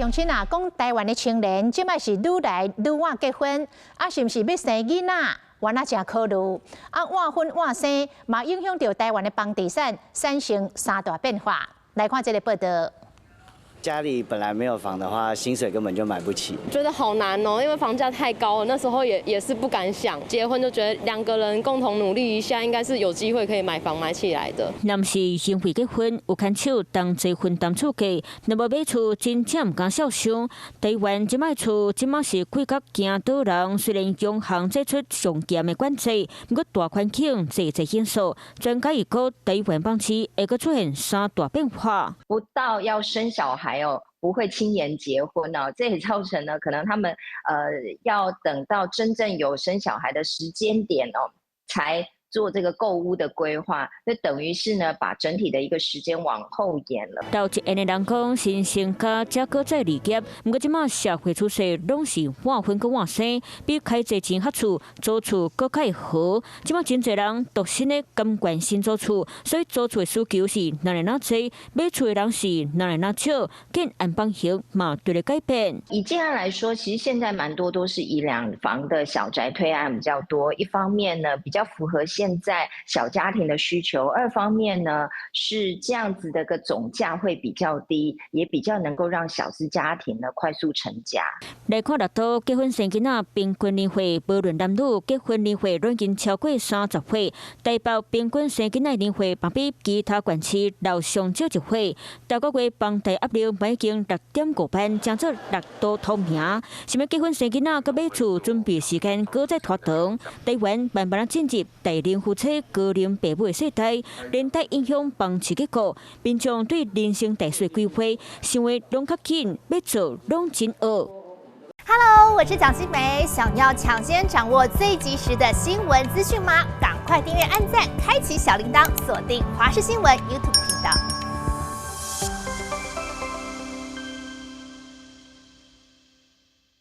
相亲啊，讲台湾的青年即摆是愈来愈晚结婚，啊，是毋是要生囡仔？原来真考虑啊，晚婚晚生嘛影响到台湾的房地产产生三大变化。来看这个报道。 家里本来没有房的话，薪水根本就买不起。觉得好难哦，因为房价太高了。那时候也是不敢想结婚，就觉得两个人共同努力一下，应该是有机会可以买房买起来的。男士因为结婚有牵手当结婚当厝价，若无买厝真正唔敢想象。台湾即卖厝即马是贵甲惊倒人，虽然央行祭出上严的管制，不过大环境济因素，专家预估台湾房市会个出现三大变化。不到要生小孩哦，不会轻言结婚哦，这也造成了可能他们要等到真正有生小孩的时间点哦，才做这个购屋的规划，那等于是呢把整体的一个时间往后延了。到一的人讲，新生家才搁再立业，不过即马社会趋势拢是晚婚搁晚生，比开侪钱合厝租厝搁较会好。即马真侪人独身的甘愿先租厝，所以租厝的需求是哪来哪多，买厝的人是哪来哪少，建安方向嘛对了改变。以建案来说，其实现在蛮多都是以两房的小宅推案比较多。一方面呢，比较符合现在小家庭的需求；二方面呢，是这样子的个总价会比较低，也比较能够让小资家庭呢快速成家。来看六都结婚生囡仔平均年岁，无论男女，结婚年岁拢已经超过30岁。台北平均生囡仔年岁嘛比其他县市老上少一岁。大个月房贷压力已经6.5倍，将做六都头名。想要结婚生囡仔，佮买厝准备时间搁再拖长。台湾慢慢进入大龄夫妻高龄爸母的世代，连带影响房市结果。民众对人生大事规划，想的拢较紧，要做拢真恶。Hello， 我是蒋欣梅。想要抢先掌握最及时的新闻资讯吗？赶快订阅、按赞、开启小铃铛，锁定华视新闻 YouTube 频道。